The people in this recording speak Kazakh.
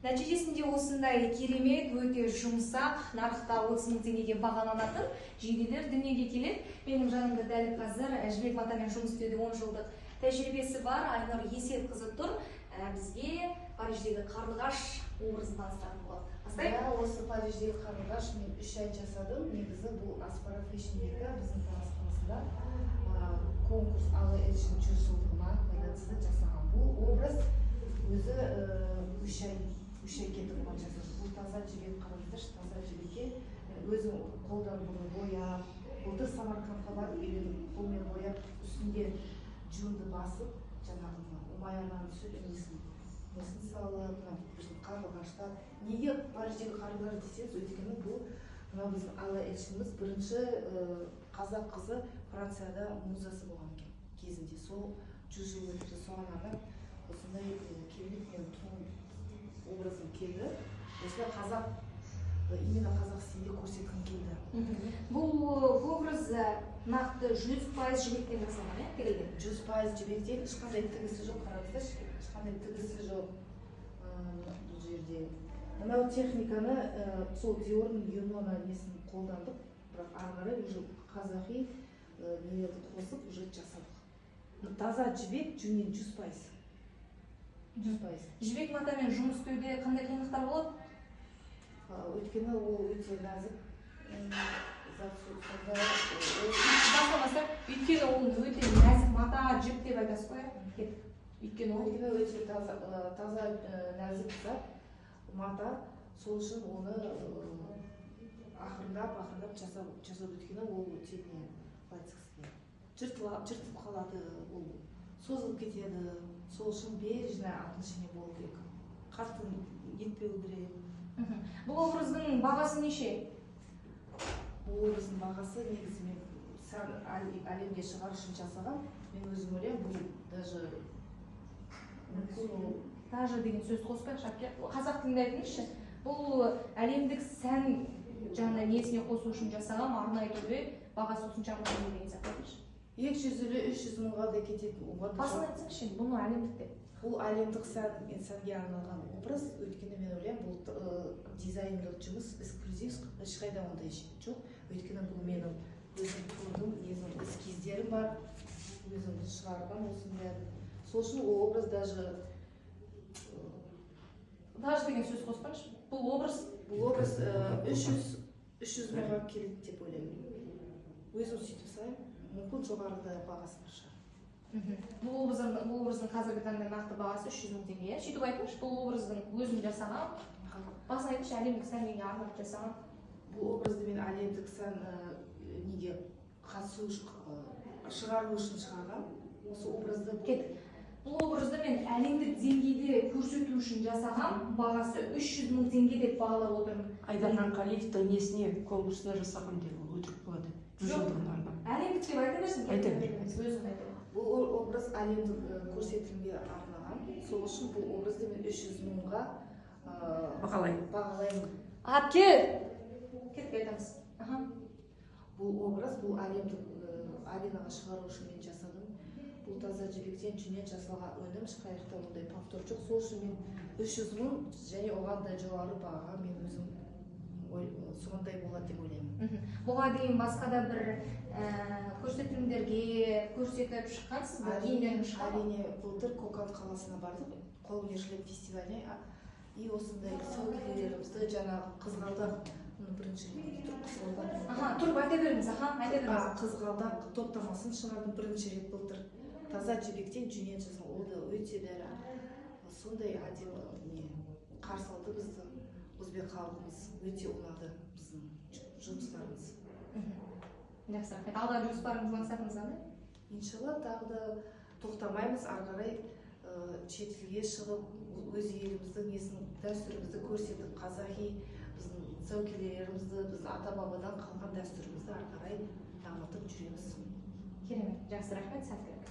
Нәтижесінде осындай керемет, өте жұмсақ, нарықта 30 мың теңгеге бағаланатын жейделер дүниеге келеді. Менің жанымда дәл қазір Жібек матамен жұмыс істеуде 10 жылдық тәжірибесі бар Айнұр Есетқызы тұр. Бізге Париждегі қарлығаш образын таныстыратын болады. Осы Париждегі қарлығаш мен 3 ай жасадым. Негізі бұл Аспара Fashion Week'і біздің таныстырмасында конкурс Ала Эльшин 100 жылдығына байланысты жасаған. Бұл образ өзі 3 ай кетіп болған жасады. Бұл таза жібек қарындаш, таза жібекке өзім қолдан бұны бояп, былтыр Самарқандқа барып үйреніп, қолмен бояп, үстінде жүнді басып, жаңағы умаядан түсіп, несін салып, біздің қарлығаштар. Неге Париждегі қарлығаш десеңіз, өйткені бұл біздің Ала Эльшиніміз бірінші қазақ қызы Францияда музасы болған кезінде. Сол 100 жыл өтті, соған арнап осындай керемет мен тұғын образым келді. Осылай қазақ, именно қазақ стилінде көрсеткім келді. Бұл образ нақты 100% жібектен жасалған, тігілген? 100% жібектен, ешқандай тігісі жоқ, қараңыздаршы, ешқандай тігісі жоқ бұл жерде. Мынау техниканы сол Диордың Юнона несін қолдандық, бірақ ары қарай уже қазақи нелерді қосып уже жасадық. Таза жібек жүннен 100%. Жібек матамен жұмыс істеуде қандай қиындықтар болады? Өйткені ол өте нәзік. Өйткені ол өте нәзік мата жіп деп айтасыз ғой? Өйткені өте таза нәзік зат мата, сол үшін оны ақырындап жасап өткені ол өте жыртылып қалады, ол созылып кетеді. Сол үшін бережно отношение болу керек. Қатты етпеу керек. Бұл образдың бағасы неше? Бұл образдың бағасы негізі мен әлемге шығар үшін жасаған. Мен өзім ойлаймын, бұл даже деген сөз қоспайық, қазақ тілінде айтыңызшы. Бұл әлемдік сән жаңа несіне қосу үшін жасаған, арнайы түрде бағасы осынша мың деген сияқты айтыңызшы. 200-300 мыңға да кететін. Басын айтсаңызшы, бұны әлемдік деп. Бұл әлемдік сәнге арналған образ, өйткені мен ойлаймын, бұл дизайнерлік жұмыс, эксклюзив, ешқайда ондай жоқ. Өйткені бұл менің өзім көрдім, эскиздерім бар, өзім шығарған осының бәрін. Сол үшін ол образ даже деген сөз қоспаңызшы. Бұл образ 300 мыңға келеді деп ойлаймын. Өзім сөйтіп sayayım, мүмкін жоғарыда бағасы бар шығар. Бұл образдың қазіргі таңда нақты бағасы 300 мың теңге. Сөйтіп айтыңызшы, бұл образдың өзім жасаған, басын айтыңызшы, әлемдік сәнге арнап жасаған. Бұл образды мен әлемдік сән неге қатысу шығару үшін шығарған. Осы образды бұл образды мен әлемдік деңгейде көрсету үшін жасаған, бағасы 300 мың теңге деп бағалап отырмын. Айдархан Қалиевті несіне конкурсына жасаған деп ол өтірік болады. 100 жылдығына арнап. Әлемдік деп айта берсін. Айта беріңіз. Өзім айтамын. Бұл образ әлемдік көрсетілімге арналған. Сол үшін бұл образды мен 300 мыңға бағалаймын. Кетіп айтамыз. Бұл образ, бұл әлемдік аренаға шығару үшін мен жасадым. Бұл таза жібектен жүннен жасалған өнім, ешқайда ондай повтор жоқ. Сол үшін мен 300 мың және оған да жоғары бағаға мен өзім сондай болады деп ойлаймын. Бұған дейін басқа да бір көрсетілімдерге көрсетіп шыққансыз ба? Әрине, былтыр Кокан қаласына бардық, қолөнершілер фестиваліне. И осындай сәукелерімізді жаңағы қызғалдақ бірінші рет қызғалдақ. Тұрып айта беріңіз, айта беріңіз. Қызғалдақ топтамасын шығардым бірінші рет былтыр. Таза жібектен жүннен жасалған, ол да өте бәрі сондай әдемі қарсы алды бізді. Өзбек халқымыз өте ұнады біздің жұмыстарымыз. Жақсы, алда жоспарыңыз мақсатыңыз қандай? Иншалла тағы да тоқтамаймыз, ары қарай шетелге шығып, өз еліміздің дәстүрімізді көрсетіп, қазақи біздің сәукелерімізді, біздің ата-бабадан қалған дәстүрімізді ары қарай дамытып жүреміз. Керемет, жақсы, рахмет, сәттілік.